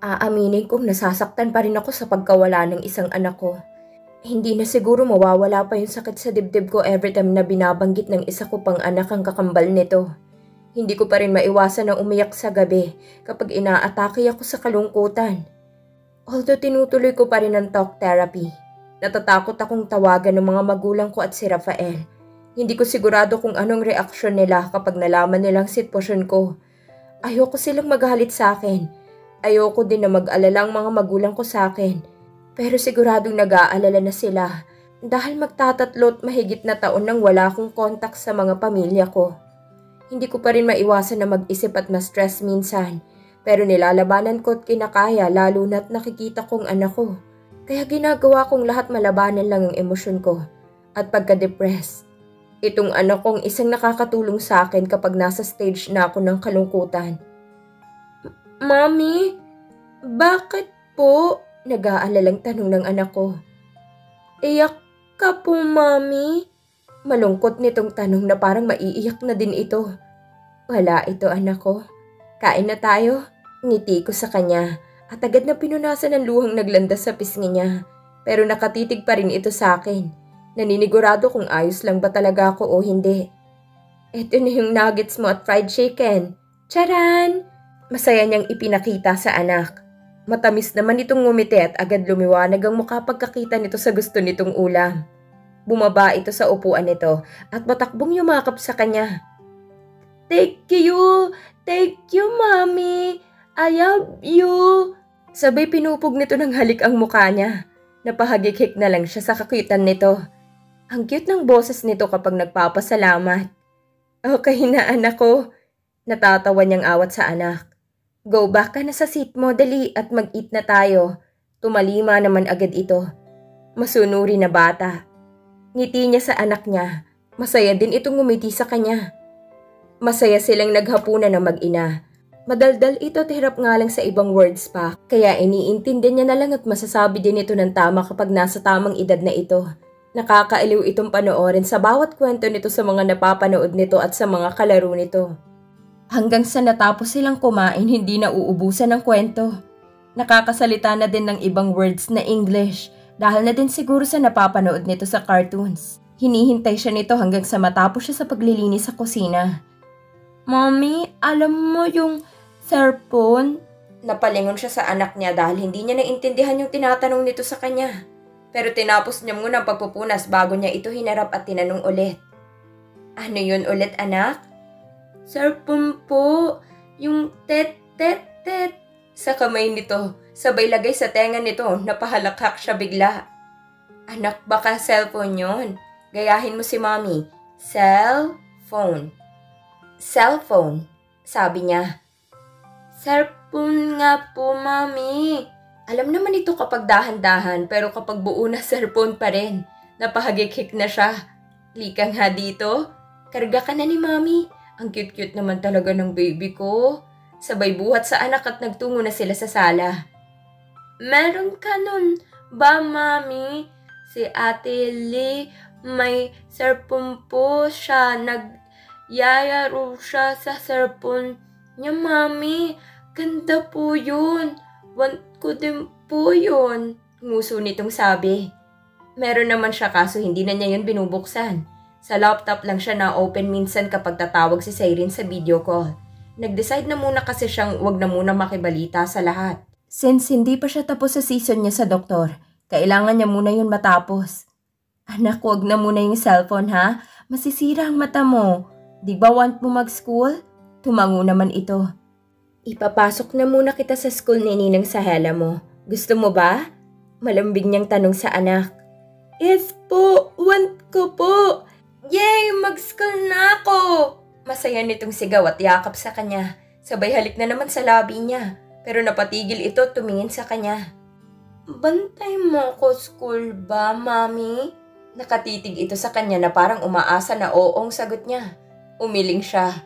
Aaminin kong nasasaktan pa rin ako sa pagkawala ng isang anak ko. Hindi na siguro mawawala pa yung sakit sa dibdib ko every time na binabanggit ng isa ko pang anak ang kakambal nito. Hindi ko pa rin maiwasan na umiyak sa gabi kapag inaatake ako sa kalungkutan. Although tinutuloy ko pa rin ang talk therapy, natatakot akong tawagan ng mga magulang ko at si Rafael. Hindi ko sigurado kung anong reaksyon nila kapag nalaman nilang sitwasyon ko. Ayoko silang maghalit sa akin. Ayoko din na mag-alala ang mga magulang ko sa akin. Pero siguradong nag-aalala na sila dahil magtatatlo't mahigit na taon nang wala akong kontak sa mga pamilya ko. Hindi ko pa rin maiwasan na mag-isip at ma-stress minsan. Pero nilalabanan ko at kinakaya lalo na't nakikita kong anak ko. Kaya ginagawa kong lahat malabanan lang ang emosyon ko at pagka-depress. Itong anak kong isang nakakatulong sa akin kapag nasa stage na ako ng kalungkutan. Mommy, bakit po? Nag-aalalang tanong ng anak ko. Iyak ka po, Mommy? Malungkot nitong tanong na parang maiiyak na din ito. Wala ito, anak ko. Kain na tayo. Ngiti ko sa kanya at agad na pinunasan ng luhang naglandas sa pisngi niya. Pero nakatitig pa rin ito sa akin. Naninigurado kung ayos lang ba talaga ako o hindi. Ito na yung nuggets mo at fried chicken. Charan! Masaya niyang ipinakita sa anak. Matamis naman itong ngumiti at agad lumiwanag ang mukha pagkakita nito sa gusto nitong ulam. Bumaba ito sa upuan nito at matakbong yumakap sa kanya. Thank you! Thank you, Mommy! I love you! Sabay pinupog nito ng halik ang mukha niya. Napahagik-hik na lang siya sa kakuitan nito. Ang cute ng boses nito kapag nagpapasalamat. Okay na, anak ko. Natatawa niyang awat sa anak. Go back ka na sa seat mo, dali at mag-eat na tayo. Tumalima naman agad ito. Masunuri na bata. Ngiti niya sa anak niya. Masaya din itong ngumiti sa kanya. Masaya silang naghapunan ng mag-ina. Madaldal ito at hirap nga lang sa ibang words pa. Kaya iniintindi niya na lang at masasabi din ito ng tama kapag nasa tamang edad na ito. Nakakaaliw itong panoorin sa bawat kwento nito sa mga napapanood nito at sa mga kalaro nito. Hanggang sa natapos silang kumain, hindi na uubusan ng kwento. Nakakasalita na din ng ibang words na English dahil na din siguro sa napapanood nito sa cartoons. Hinihintay siya nito hanggang sa matapos siya sa paglilinis sa kusina. Mommy, alam mo yung cellphone? Napalingon siya sa anak niya dahil hindi niya naintindihan yung tinatanong nito sa kanya. Pero tinapos niya muna ang pagpupunas bago niya ito hinarap at tinanong ulit. Ano yun ulit, anak? Cellphone po, yung tet. Sa kamay nito, sabay lagay sa tenga nito, napahalakhak siya bigla. Anak, baka cellphone yun. Gayahin mo si Mommy. Cellphone. Cellphone, sabi niya. Cellphone nga po, Mommy. Alam naman ito kapag dahan-dahan, pero kapag buo na cellphone pa rin. Napahagik-hik na siya. Lika nga dito. Karga ka na ni Mommy. Ang cute-cute naman talaga ng baby ko. Sabay buhat sa anak at nagtungo na sila sa sala. Meron ka nun ba, Mommy? Si Ate Lee, may cellphone po siya. Nagyayaro siya sa cellphone niya, Mommy. Ganda po yun. Want ko din po yun. Nguso nitong sabi. Meron naman siya kaso hindi na niya yun binubuksan. Sa laptop lang siya na-open minsan kapag tatawag si Siren sa video call. Nag-decide na muna kasi siyang wag na muna makibalita sa lahat. Since hindi pa siya tapos sa season niya sa doktor, kailangan niya muna yun matapos. Anak, wag na muna yung cellphone ha. Masisira ang mata mo. Di ba want mo mag-school? Tumango naman ito. Ipapasok na muna kita sa school ni Ninang Sahela mo. Gusto mo ba? Malambing niyang tanong sa anak. Yes po, want ko po. Yay! Mag-school na ako! Masaya nitong sigaw at yakap sa kanya. Sabay halik na naman sa labi niya. Pero napatigil ito tumingin sa kanya. Bantay mo ko school ba, Mommy? Nakatitig ito sa kanya na parang umaasa na oong sagot niya. Umiling siya.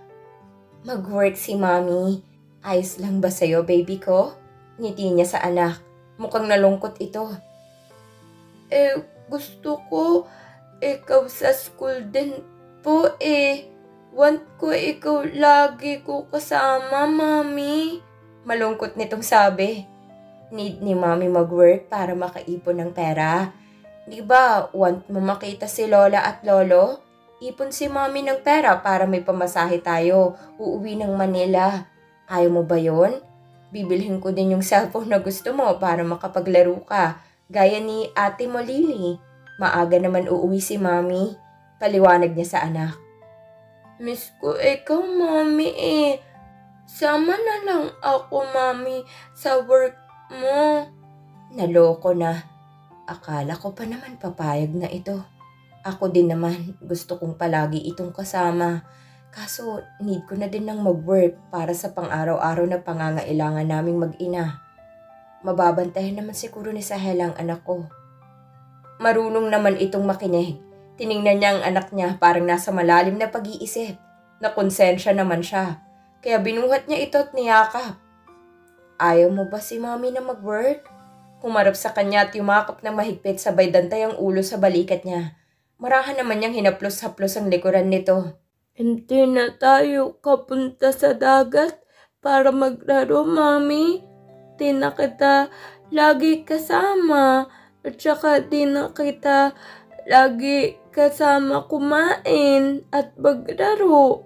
Mag-work si Mommy. Ayos lang ba sa'yo, baby ko? Ngiti niya sa anak. Mukhang nalungkot ito. Gusto ko ikaw sa school din po Want ko ikaw lagi ko kasama, Mommy. Malungkot nitong sabi. Need ni Mami mag-work para makaipon ng pera. Di ba, want mo makita si Lola at Lolo? Ipon si Mami ng pera para may pamasahe tayo. Uuwi ng Manila. Ayaw mo ba yon? Bibilhin ko din yung cellphone na gusto mo para makapaglaro ka. Gaya ni ate mo Lily. Maaga naman uuwi si Mami. Paliwanag niya sa anak. Miss ko ikaw, Mami eh. Sama na lang ako, Mami, sa work mo. Naloko na. Akala ko pa naman papayag na ito. Ako din naman, gusto kong palagi itong kasama. Kaso, need ko na din ng mag-work para sa pang-araw-araw na pangangailangan naming mag-ina. Mababantayan naman siguro ni Sahel ang anak ko. Marunong naman itong makinig. Tiningnan niya ang anak niya parang nasa malalim na pag-iisip. Nakonsensya naman siya. Kaya binuhat niya ito at niyakap. Ayaw mo ba si Mami na mag-work? Humarap sa kanya at yumakap ng mahigpit sabay dantay ang ulo sa balikat niya. Marahan naman niyang hinaplos-haplos ang likuran nito. Hindi na tayo kapunta sa dagat para maglaro, Mami. Di na kita lagi kasama at saka di na kita lagi kasama kumain at maglaro.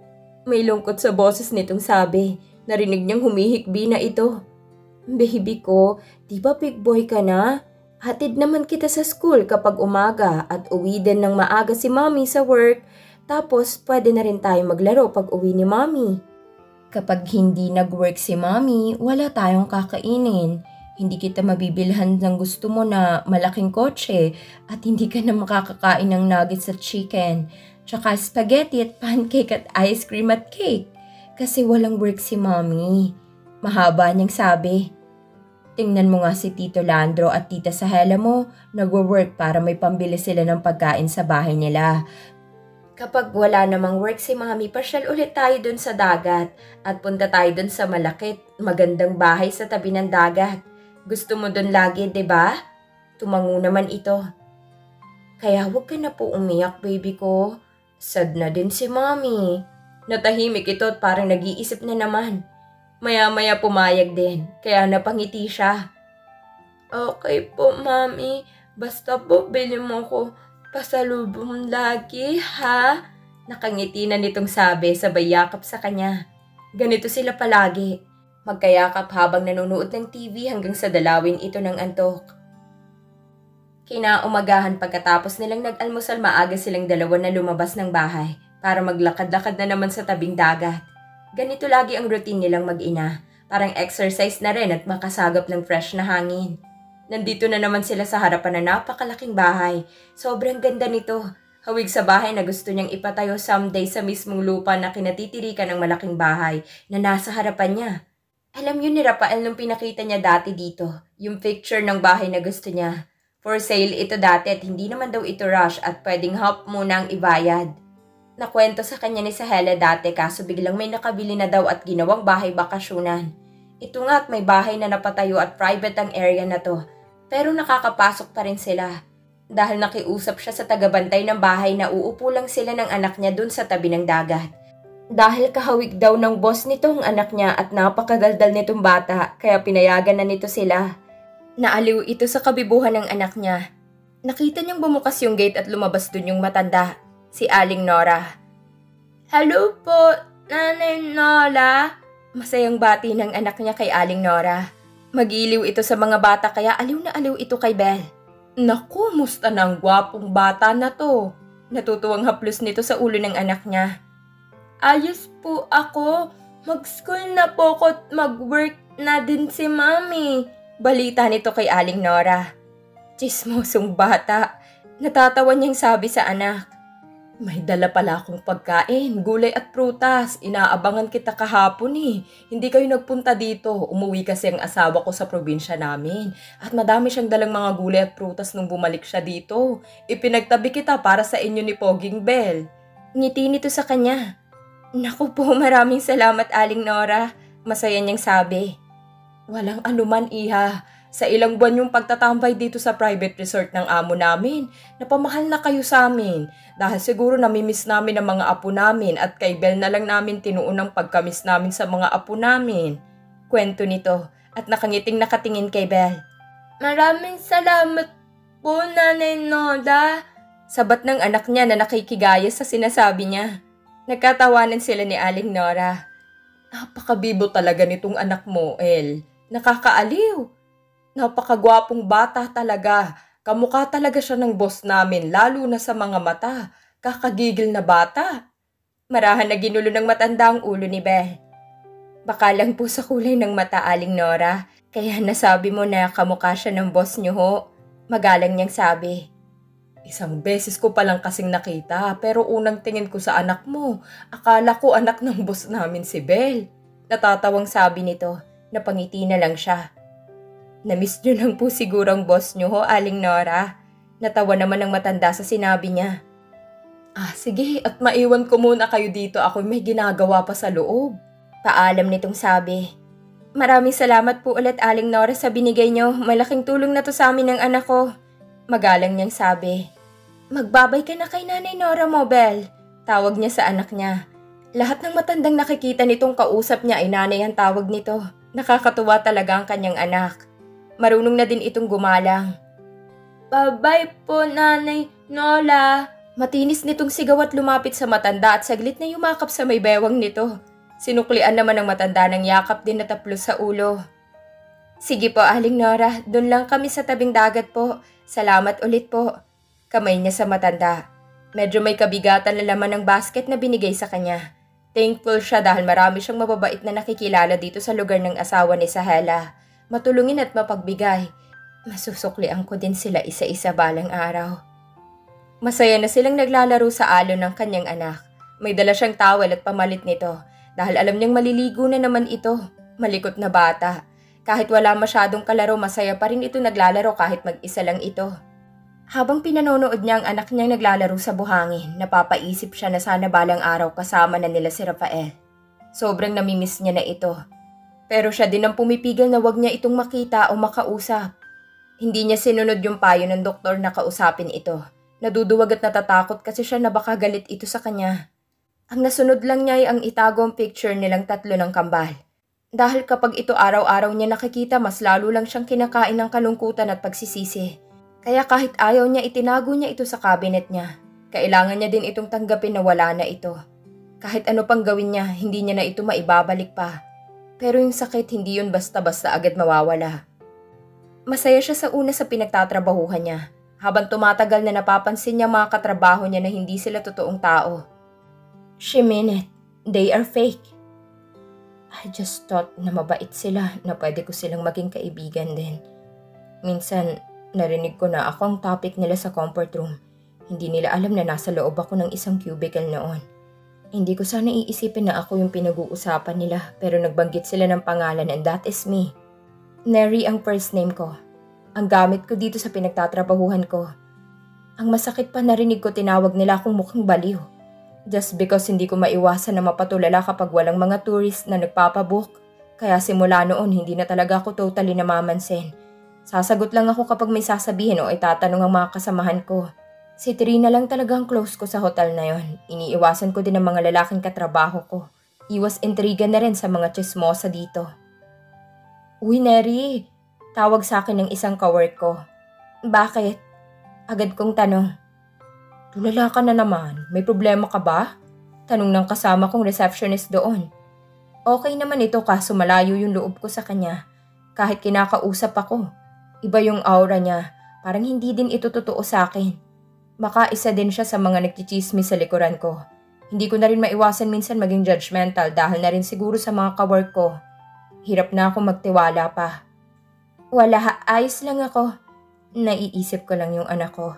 May lungkot sa boses nitong sabi. Narinig niyang humihikbi na ito. Baby ko, di ba big boy ka na? Hatid naman kita sa school kapag umaga at uwi din ng maaga si Mami sa work. Tapos pwede na rin tayo maglaro pag uwi ni Mami. Kapag hindi nag-work si Mami, wala tayong kakainin. Hindi kita mabibilhan ng gusto mo na malaking kotse at hindi ka na makakakain ng nuggets at chicken. Tsaka spaghetti at pancake at ice cream at cake. Kasi walang work si Mami. Mahaba niyang sabi. Tingnan mo nga si Tito Landro at Tita Sahela mo, nagwo-work para may pambili sila ng pagkain sa bahay nila. Kapag wala namang work si Mami, pasyal ulit tayo dun sa dagat at punta tayo dun sa malakit, magandang bahay sa tabi ng dagat. Gusto mo dun lagi, 'di ba? Tumango naman ito. Kaya huwag ka na po umiyak, baby ko. Sad na din si Mami. Natahimik ito at parang nag-iisip na naman. Maya-maya pumayag din, kaya napangiti siya. Okay po, Mami. Basta po bili mo ko pasalubong lagi, ha? Nakangiti na nitong sabi sabay yakap sa kanya. Ganito sila palagi. Magkayakap habang nanonood ng TV hanggang sa dalawin ito ng antok. Kinaumagahan pagkatapos nilang nag-almusal, maaga silang dalawa na lumabas ng bahay para maglakad-lakad na naman sa tabing dagat. Ganito lagi ang routine nilang mag-ina. Parang exercise na rin at makasagap ng fresh na hangin. Nandito na naman sila sa harapan na napakalaking bahay. Sobrang ganda nito. Hawig sa bahay na gusto niyang ipatayo someday sa mismong lupa na kinatitirikan ng malaking bahay na nasa harapan niya. Alam yun ni Rafael nung pinakita niya dati dito, yung picture ng bahay na gusto niya. For sale ito dati at hindi naman daw ito rush at pwedeng half muna ang ibayad. Nakwento sa kanya ni Sahela dati kaso biglang may nakabili na daw at ginawang bahay bakasyunan. Ito nga at may bahay na napatayo at private ang area na to. Pero nakakapasok pa rin sila. Dahil nakiusap siya sa tagabantay ng bahay na uupo lang sila ng anak niya dun sa tabi ng dagat. Dahil kahawig daw ng boss nitong anak niya at napakadaldal nitong bata kaya pinayagan na nito sila. Naaliw ito sa kabibuhan ng anak niya. Nakita niyang bumukas yung gate at lumabas dun yung matanda. Si Aling Nora. Hello po, Nanay Nora. Masayang bati ng anak niya kay Aling Nora. Mag-iliw ito sa mga bata kaya aliw na aliw ito kay Belle. Naku, musta ng gwapong bata na to. Natutuwang haplos nito sa ulo ng anak niya. Ayos po ako. Mag-school na po ko at mag-work na din si Mami. Balita nito kay Aling Nora. Chismosong bata. Natatawa niyang sabi sa anak. May dala pala akong pagkain, gulay at prutas. Inaabangan kita kahapon eh. Hindi kayo nagpunta dito. Umuwi kasi ang asawa ko sa probinsya namin. At madami siyang dalang mga gulay at prutas nung bumalik siya dito. Ipinagtabi kita para sa inyo ni Poging Bell. Ngiti nito sa kanya. Naku po, maraming salamat Aling Nora. Masaya niyang sabi. Walang anuman iha. Sa ilang buwan yung pagtatambay dito sa private resort ng amo namin, napamahal na kayo sa amin. Dahil siguro namimiss namin ang mga apo namin at kay Bel na lang namin tinuon ang pagkamiss namin sa mga apo namin. Kwento nito at nakangiting nakatingin kay Belle. Maraming salamat po, Nanay Nora. Sabat ng anak niya na nakikigaya sa sinasabi niya. Nagkatawanan sila ni Aling Nora. Napakabibo talaga nitong anak mo, El. Nakakaaliw. Napakagwapong bata talaga. Kamukha talaga siya ng boss namin, lalo na sa mga mata. Kakagigil na bata. Marahan na ginulo ng matanda ang ulo ni Belle. Baka lang po sa kulay ng mata, Aling Nora. Kaya nasabi mo na kamukha siya ng boss niyo ho. Magalang niyang sabi. Isang beses ko palang kasing nakita, pero unang tingin ko sa anak mo, akala ko anak ng boss namin si Belle. Natatawang sabi nito, napangiti na lang siya. Namiss niyo lang po sigurong boss niyo ho, Aling Nora. Natawa naman ang matanda sa sinabi niya. Sige, at maiwan ko muna kayo dito, ako may ginagawa pa sa loob. Paalam nitong sabi. Maraming salamat po ulit, Aling Nora, sa binigay niyo. Malaking tulong na to sa amin ng anak ko. Magalang niyang sabi. Magbabay ka na kay Nanay Nora mo, Belle. Tawag niya sa anak niya. Lahat ng matandang nakikita nitong kausap niya ay nanay ang tawag nito. Nakakatuwa talaga ang kanyang anak. Marunong na din itong gumalang. Bye-bye po, Nanay Nora. Matinis nitong sigaw at lumapit sa matanda at saglit na yumakap sa may bewang nito. Sinuklian naman ng matanda ng yakap din na taplos sa ulo. Sige po, Aling Nora. Doon lang kami sa tabing dagat po. Salamat ulit po. Kamay niya sa matanda. Medyo may kabigatan na laman ng basket na binigay sa kanya. Thankful siya dahil marami siyang mababait na nakikilala dito sa lugar ng asawa ni Sahela. Matulungin at mapagbigay. Masusuklian ko din sila isa-isa balang araw. Masaya na silang naglalaro sa alon ng kanyang anak. May dala siyang towel at pamalit nito dahil alam niyang maliligo na naman ito. Malikot na bata. Kahit wala masyadong kalaro, masaya pa rin ito naglalaro kahit mag-isa lang ito. Habang pinanonood niya ang anak niyang naglalaro sa buhangin, napapaisip siya na sana balang araw kasama na nila si Rafael. Sobrang namimiss niya na ito. Pero siya din ang pumipigil na wag niya itong makita o makausap. Hindi niya sinunod yung payo ng doktor na kausapin ito. Naduduwag at natatakot kasi siya na baka galit ito sa kanya. Ang nasunod lang niya ay ang itago ang picture nilang tatlo ng kambal. Dahil kapag ito araw-araw niya nakikita, mas lalo lang siyang kinakain ng kalungkutan at pagsisisi. Kaya kahit ayaw niya, itinago niya ito sa cabinet niya. Kailangan niya din itong tanggapin na wala na ito. Kahit ano pang gawin niya, hindi niya na ito maibabalik pa. Pero yung sakit, hindi yun basta-basta agad mawawala. Masaya siya sa una sa pinagtatrabahuhan niya. Habang tumatagal na napapansin niya mga katrabaho niya na hindi sila totoong tao. She mean it. They are fake. I just thought na mabait sila, na pwede ko silang maging kaibigan din. Minsan, narinig ko na ako ang topic nila sa comfort room. Hindi nila alam na nasa loob ako ng isang cubicle noon. Hindi ko sana iisipin na ako yung pinag-uusapan nila, pero nagbanggit sila ng pangalan and that is me. Neri ang first name ko. Ang gamit ko dito sa pinagtatrabahuhan ko. Ang masakit pa, narinig ko tinawag nila akong mukhang baliw. Just because hindi ko maiwasan na mapatulala kapag walang mga tourist na nagpapabook. Kaya simula noon, hindi na talaga ako totally namamansin. Sasagot lang ako kapag may sasabihin o itatanong ang mga kasamahan ko. Si Trina lang talaga ang close ko sa hotel na yon. Iniiwasan ko din ang mga lalaking katrabaho ko. Iwas intriga na rin sa mga chismosa dito. Uy, Neri! Tawag sa akin ng isang kawork ko. Bakit? Agad kong tanong. Tulala ka na naman. May problema ka ba? Tanong ng kasama kong receptionist doon. Okay naman ito kaso malayo yung loob ko sa kanya. Kahit kinakausap ako. Iba yung aura niya. Parang hindi din ito totoo sa akin. Baka isa din siya sa mga nagchichismis sa likuran ko. Hindi ko na rin maiwasan minsan maging judgmental dahil na rin siguro sa mga kawork ko. Hirap na ako magtiwala pa. Wala, ayos lang ako. Naiisip ko lang yung anak ko.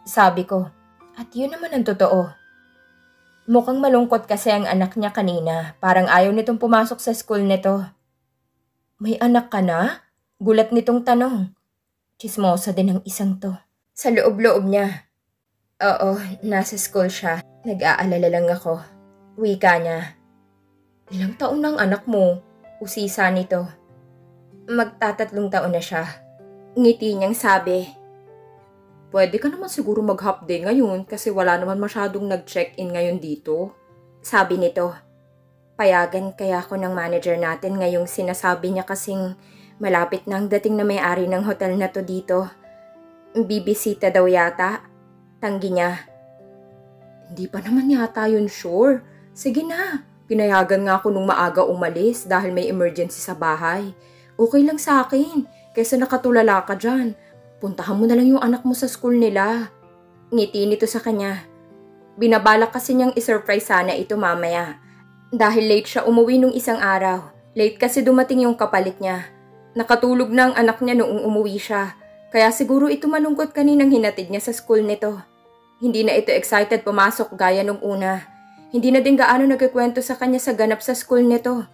Sabi ko. At yun naman ang totoo. Mukhang malungkot kasi ang anak niya kanina. Parang ayaw nitong pumasok sa school nito. May anak ka na? Gulat nitong tanong. Chismosa din ang isang to. Sa loob-loob niya. Oo, nasa school siya. Nag-aalala lang ako. Wika niya. Ilang taon na ang anak mo? Usisa nito. Magtatatlong taon na siya. Ngiti niyang sabi. Pwede ka naman siguro mag-half day ngayon kasi wala naman masyadong nag-check-in ngayon dito. Sabi nito. Payagan kaya ako ng manager natin ngayong sinasabi niya kasing Malapit na ang dating na may-ari ng hotel na to dito. Bibisita daw yata. Tanggi niya. Hindi pa naman yata yun sure. Sige na. Pinayagan nga ako nung maaga umalis dahil may emergency sa bahay. Okay lang sa akin. Kaysa nakatulala ka dyan. Puntahan mo na lang yung anak mo sa school nila. Ngiti nito sa kanya. Binabalak kasi niyang isurprise sana ito mamaya. Dahil late siya umuwi nung isang araw. Late kasi dumating yung kapalit niya. Nakatulog na ang anak niya noong umuwi siya. Kaya siguro ito malungkot kaninang hinatid niya sa school nito. Hindi na ito excited pumasok gaya nung una. Hindi na din gaano nagkikwento sa kanya sa ganap sa school nito.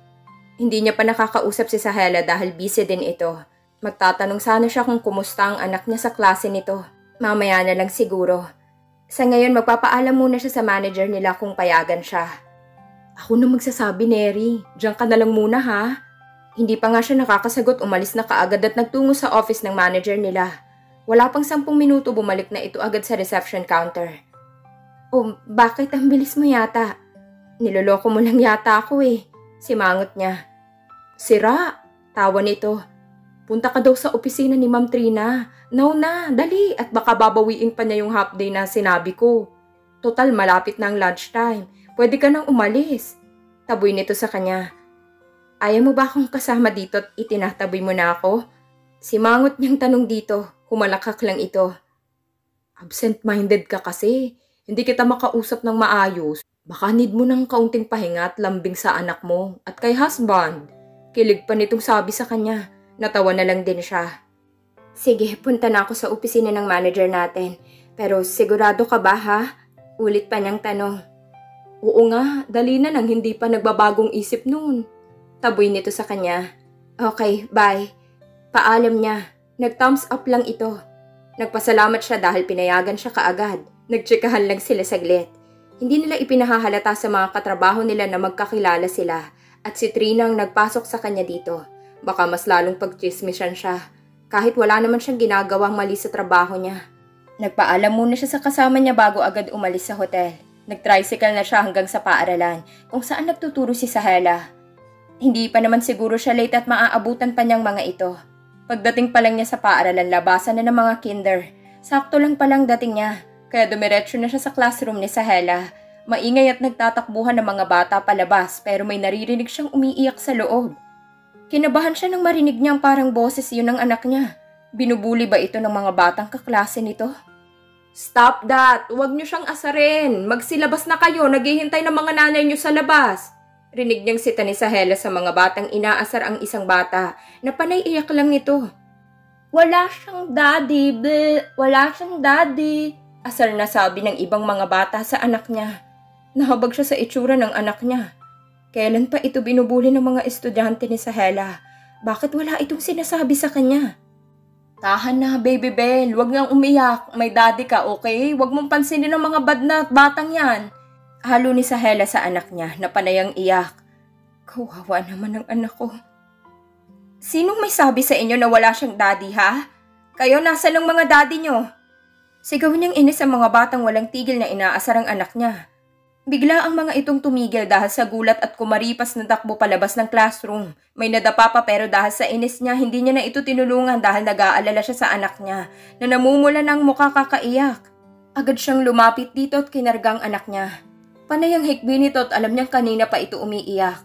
Hindi niya pa nakakausap si Sahela dahil busy din ito. Magtatanong sana siya kung kumusta ang anak niya sa klase nito. Mamaya na lang siguro. Sa ngayon magpapaalam muna siya sa manager nila kung payagan siya. Ako na magsasabi, Neri. Diyan ka na lang muna ha. Hindi pa nga siya nakakasagot, umalis na kaagad at nagtungo sa office ng manager nila. Wala pang 10 minuto bumalik na ito agad sa reception counter. Oh, bakit ang bilis mo yata? Niloloko mo lang yata ako eh. Simangot niya. Sira, tawa nito. Punta ka daw sa opisina ni Ma'am Trina. Now na, dali at baka babawiin pa niya yung half day na sinabi ko. Total, malapit na ang lunchtime. Pwede ka nang umalis. Taboy nito sa kanya. Ayaw mo ba akong kasama dito at itinataboy mo na ako? Simangot niyang tanong dito, humalakak lang ito. Absent-minded ka kasi. Hindi kita makausap ng maayos. Baka need mo ng kaunting pahinga at lambing sa anak mo at kay husband. Kilig pa nitong sabi sa kanya. Natawa na lang din siya. Sige, punta na ako sa opisina ng manager natin. Pero sigurado ka ba ha? Ulit pa niyang tanong. Oo nga, dali na nang hindi pa nagbabagong isip noon. Taboy nito sa kanya. Okay, bye. Paalam niya. Nag-thumbs up lang ito. Nagpasalamat siya dahil pinayagan siya kaagad. Nagtsikahan lang sila saglit. Hindi nila ipinahahalata sa mga katrabaho nila na magkakilala sila at si Trina ang nagpasok sa kanya dito. Baka mas lalong pagchismisan siya kahit wala naman siyang ginagawang mali sa trabaho niya. Nagpaalam muna siya sa kasama niya bago agad umalis sa hotel. Nag-tricycle na siya hanggang sa paaralan kung saan nagtuturo si Sahela. Hindi pa naman siguro siya late at maaabutan pa niyang mga ito. Pagdating pa lang niya sa paaralan, labasan na ng mga kinder. Sakto lang palang dating niya, kaya dumiretso na siya sa classroom ni Sahela. Maingay at nagtatakbuhan ng mga bata palabas pero may naririnig siyang umiiyak sa loob. Kinabahan siya nang marinig niyang parang boses yun ng anak niya. Binubuli ba ito ng mga batang kaklase nito? Stop that! Huwag niyo siyang asarin! Magsilabas na kayo! Naghihintay ng mga nanay niyo sa labas! Rinig niyang sita ni Sahela sa mga batang inaasar ang isang bata na panay iyak lang nito. Wala siyang daddy, wala siyang daddy, asar na sabi ng ibang mga bata sa anak niya. Nahabag siya sa itsura ng anak niya. Kailan pa ito binubuli ng mga estudyante ni Sahela? Bakit wala itong sinasabi sa kanya? Tahan na, baby Belle, wag ngang umiyak. May daddy ka, okay? Wag mong pansinin ng mga bad na batang yan. Halo ni Sahela sa anak niya na panayang iyak. Kawawa naman ang anak ko. Sinong may sabi sa inyo na wala siyang daddy ha? Kayo nasa ng mga daddy niyo? Sigaw niyang inis ang mga batang walang tigil na inaasar ang anak niya. Bigla ang mga itong tumigil dahil sa gulat at kumaripas na takbo palabas ng classroom. May nadapa pa pero dahil sa inis niya hindi niya na ito tinulungan dahil nag-aalala siya sa anak niya na namumula ng mukha kakaiyak. Agad siyang lumapit dito at kinargang anak niya. Panay ang hikbi nito at alam niyang kanina pa ito umiiyak.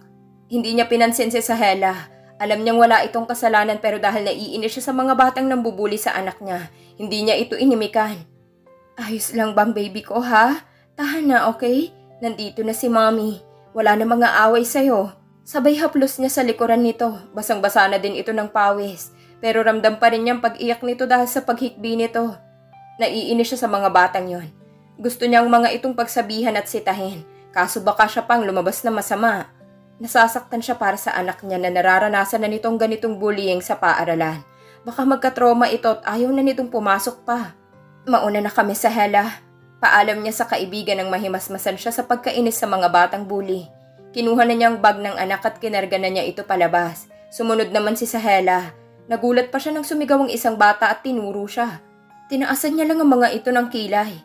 Hindi niya pinansin si Sahela. Alam niyang wala itong kasalanan pero dahil naiinis siya sa mga batang nambubuli sa anak niya, hindi niya ito inimikan. Ayos lang bang baby ko ha? Tahan na, okay? Nandito na si mommy. Wala na mga away sa'yo. Sabay haplos niya sa likuran nito. Basang-basa na din ito ng pawis. Pero ramdam pa rin niyang pag-iyak nito dahil sa paghikbi nito. Naiinis siya sa mga batang yon. Gusto niyang mga itong pagsabihan at sitahin, kaso baka siya pang lumabas na masama. Nasasaktan siya para sa anak niya na nararanasan na nitong ganitong bullying sa paaralan. Baka magka-trauma ito at ayaw na nitong pumasok pa. Mauna na kami sa Sahela. Paalam niya sa kaibigan ng mahimasmasan siya sa pagkainis sa mga batang bully. Kinuha na niya ang bag ng anak at kinarga na niya ito palabas. Sumunod naman si Sahela. Nagulat pa siya nang sumigaw ang isang bata at tinuro siya. Tinaasan niya lang ang mga ito ng kilay.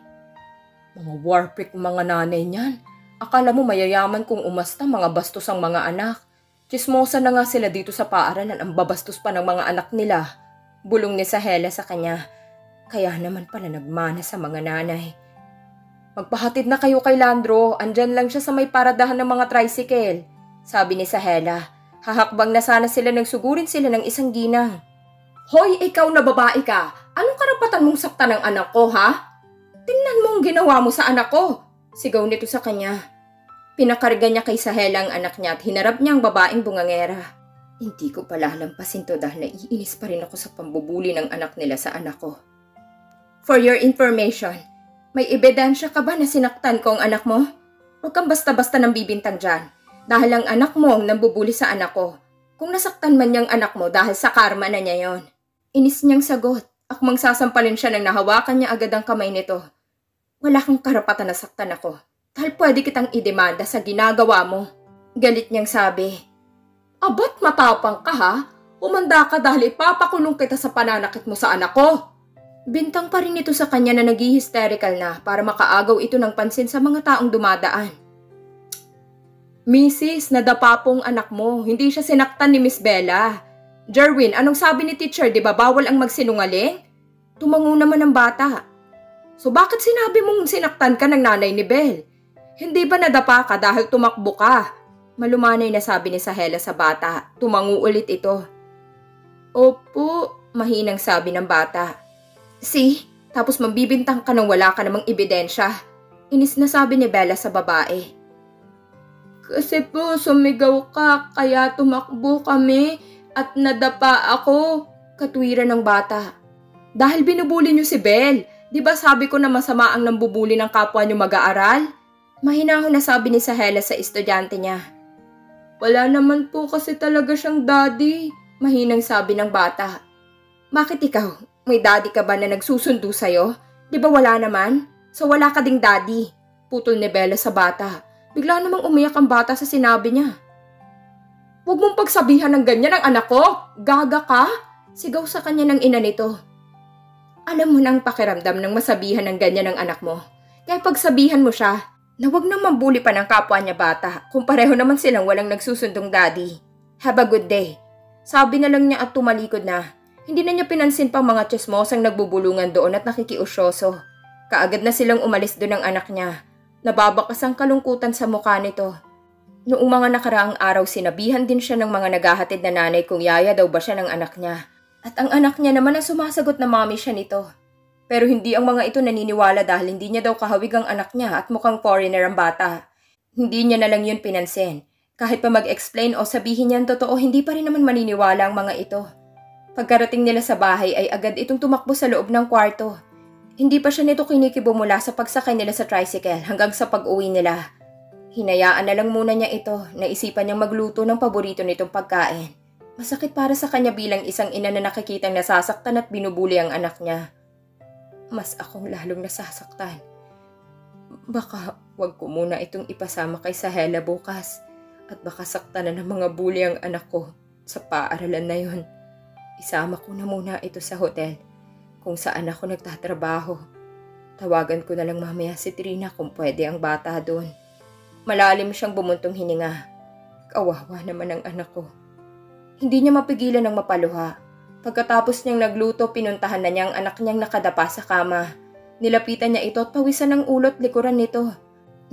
Mga warpick mga nanay niyan. Akala mo mayayaman kung umasta mga bastos ang mga anak. Tsismosa na nga sila dito sa paaralan, ang babastos pa ng mga anak nila. Bulong ni Sahela sa kanya. Kaya naman pala nagmana sa mga nanay. Magpahatid na kayo kay Landro, andyan lang siya sa may paradahan ng mga tricycle. Sabi ni Sahela. Hahakbang na sana sila nang sugurin sila ng isang ginang. Hoy, ikaw na babae ka! Anong karapatan mong saktan ng anak ko, ha? Tingnan mo ang ginawa mo sa anak ko! Sigaw nito sa kanya. Pinakarga niya kay Sahela ang anak niya at hinarap niya ang babaeng bungangera. Hindi ko palalampasin to dahil naiinis pa rin ako sa pambubuli ng anak nila sa anak ko. For your information, may ebidensya ka ba na sinaktan ko ang anak mo? Huwag kang basta-basta nang bibintang dyan. Dahil ang anak mo ang nambubuli sa anak ko. Kung nasaktan man niyang anak mo dahil sa karma na niya yon. Inis niyang sagot. Akmang sasampalin siya nang nahawakan niya agad ang kamay nito. Wala kang karapatan na saktan ako. Dahil pwede kitang idemanda sa ginagawa mo. Galit niyang sabi. Abat matapang ka ha? Umanda ka dahil ipapakulong kita sa pananakit mo sa anak ko. Bintang pa rin ito sa kanya na nag-hysterical na para makaagaw ito ng pansin sa mga taong dumadaan. Mrs., nadapa pong anak mo. Hindi siya sinaktan ni Miss Bella. Jerwin, anong sabi ni teacher? Di ba bawal ang magsinungaling? Tumango naman ang bata. So bakit sinabi mong sinaktan ka ng nanay ni Belle? Hindi ba nadapa ka dahil tumakbo ka? Malumanay na sabi ni Sahela sa bata. Tumango ulit ito. Opo, mahinang sabi ng bata. See, tapos mambibintang ka nang wala ka namang ebidensya. Inis na sabi ni Bella sa babae. Kasi po sumigaw ka kaya tumakbo kami at nadapa ako, katwiran ng bata. Dahil binubuli niyo si Belle, di ba sabi ko na masama ang nambubuli ng kapwa niyo mag-aaral? Mahinahon na sabi ni Sahela sa estudyante niya. Wala naman po kasi talaga siyang daddy, mahinang sabi ng bata. Bakit ikaw? May daddy ka ba na nagsusundo sa'yo? Di ba wala naman? So wala ka ding daddy, putol ni Bella sa bata. Bigla namang umiyak ang bata sa sinabi niya. Huwag mong pagsabihan ng ganyan ang anak ko! Gaga ka! Sigaw sa kanya ng ina nito. Alam mo nang pakiramdam ng masabihan ng ganyan ng anak mo. Kaya pagsabihan mo siya, na huwag nang mambuli pa ng kapwa niya bata kung pareho naman silang walang nagsusundong daddy. Have a good day. Sabi na lang niya at tumalikod na. Hindi na niya pinansin pang mga tsismosang nagbubulungan doon at nakikiusyoso. Kaagad na silang umalis doon ng anak niya. Nababakas ang kalungkutan sa mukha nito. Noong mga nakaraang araw sinabihan din siya ng mga naghahatid na nanay kung yaya daw ba siya ng anak niya. At ang anak niya naman ang sumasagot na mommy siya nito. Pero hindi ang mga ito naniniwala dahil hindi niya daw kahawig ang anak niya at mukhang foreigner ang bata. Hindi niya na lang yun pinansin. Kahit pa mag-explain o sabihin niyan totoo, hindi pa rin naman maniniwala ang mga ito. Pagkarating nila sa bahay ay agad itong tumakbo sa loob ng kwarto. Hindi pa siya nito kinikibo mula sa pagsakay nila sa tricycle hanggang sa pag-uwi nila. Hinayaan na lang muna niya ito, naisipan niyang magluto ng paborito nitong pagkain. Masakit para sa kanya bilang isang ina na nakikitang nasasaktan at binubuli ang anak niya. Mas akong lalong nasasaktan. Baka wag ko muna itong ipasama kay Sahela bukas at baka saktan na ng mga bully ang anak ko sa paaralan na yon. Isama ko na muna ito sa hotel kung saan ako nagtatrabaho. Tawagan ko na lang mamaya si Trina kung pwede ang bata doon. Malalim siyang bumuntong hininga. Kawawa naman ang anak ko. Hindi niya mapigilan ng mapaluha. Pagkatapos niyang nagluto, pinuntahan na niya ang anak niyang nakadapa sa kama. Nilapitan niya ito at pawisan ng ulot likuran nito.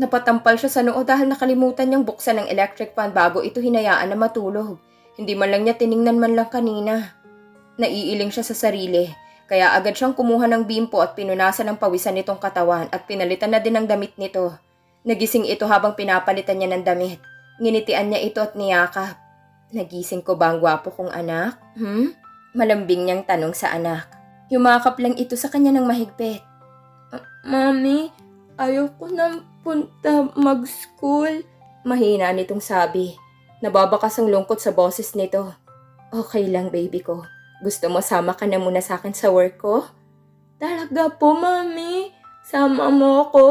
Napatampal siya sa noo dahil nakalimutan niyang buksan ng electric fan bago ito hinayaan na matulog. Hindi man lang niya tiningnan man lang kanina. Naiiling siya sa sarili, kaya agad siyang kumuha ng bimpo at pinunasan ng pawisan nitong katawan at pinalitan na din ng damit nito. Nagising ito habang pinapalitan niya ng damit. Nginitian niya ito at niyakap. Nagising ko ba ang gwapo kong anak? Malambing niyang tanong sa anak. Yumakap lang ito sa kanya ng mahigpit. Mami, ayoko nang punta mag-school. Mahina nitong sabi. Nababakas ang lungkot sa boses nito. Okay lang baby ko. Gusto mo sama ka na muna sa akin sa work ko? Talaga po mami. Sama mo ko.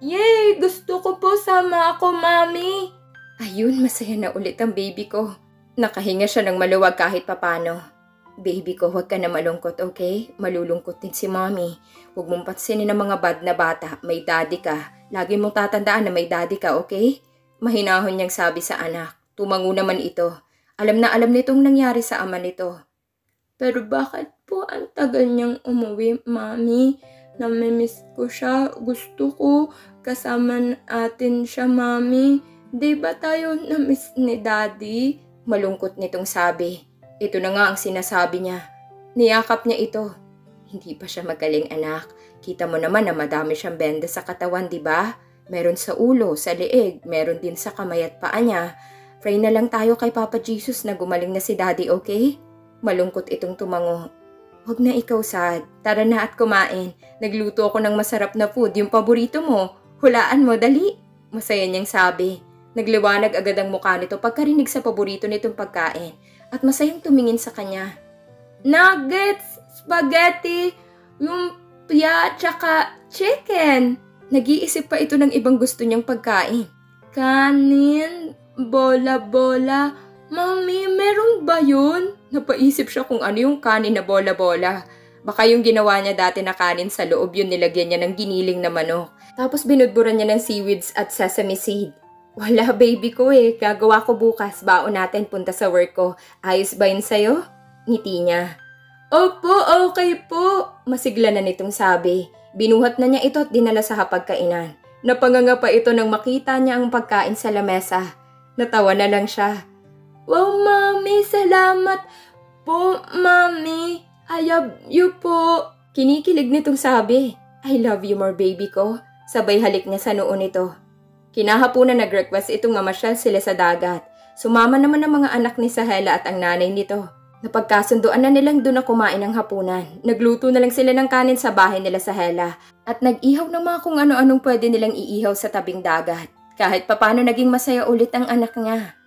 Yay! Gusto ko po sama ako mami. Ayun, masaya na ulit ang baby ko. Nakahinga siya ng maluwag kahit papano. Baby ko, huwag ka na malungkot, okay? Malulungkot din si mommy. Huwag mong pansinin ng mga bad na bata. May daddy ka. Lagi mong tatandaan na may daddy ka, okay? Mahinahon niyang sabi sa anak. Tumango naman ito. Alam na alam nitong nangyari sa ama nito. Pero bakit po ang tagal niyang umuwi, Mami? Namimiss ko siya. Gusto ko kasama natin siya, Mami. Di ba tayo namiss ni Daddy? Malungkot nitong sabi. Ito na nga ang sinasabi niya. Niyakap niya ito. Hindi pa siya magaling, anak. Kita mo naman na madami siyang benda sa katawan, di ba? Meron sa ulo, sa leeg, meron din sa kamay at paa niya. Pray na lang tayo kay Papa Jesus na gumaling na si Daddy, okay? Malungkot itong tumango. Huwag na ikaw, sad. Tara na at kumain. Nagluto ako ng masarap na food, yung paborito mo. Hulaan mo, dali. Masaya niyang sabi. Nagliwanag agad ang mukha nito pagkarinig sa paborito nitong pagkain at masayang tumingin sa kanya. Nuggets, spaghetti, lumpia, tsaka chicken. Nag-iisip pa ito ng ibang gusto niyang pagkain. Kanin, bola-bola. Mami, meron ba yun? Napaisip siya kung ano yung kanin na bola-bola. Baka yung ginawa niya dati na kanin sa loob yun nilagyan niya ng giniling na manok. Tapos binudburan niya ng seaweeds at sesame seed. Wala, baby ko eh. Gagawa ko bukas. Baon natin punta sa work ko. Ayos ba yun sa'yo? Ngiti niya. Opo, okay po. Masigla na nitong sabi. Binuhat na niya ito at dinala sa hapagkainan. Napanganga pa ito nang makita niya ang pagkain sa lamesa. Natawa na lang siya. Wow, Mami, salamat po, Mami. I love you po. Kinikilig nitong sabi. I love you more, baby ko. Sabay halik niya sa noo nito. Kinahapunan nag-request itong mamasyal sila sa dagat. Sumama naman ang mga anak ni Sahela at ang nanay nito. Napagkasunduan na nilang doon na kumain ng hapunan. Nagluto na lang sila ng kanin sa bahay nila Sahela at nag-ihaw ng mga kung ano-anong pwede nilang iihaw sa tabing dagat. Kahit papano naging masaya ulit ang anak niya.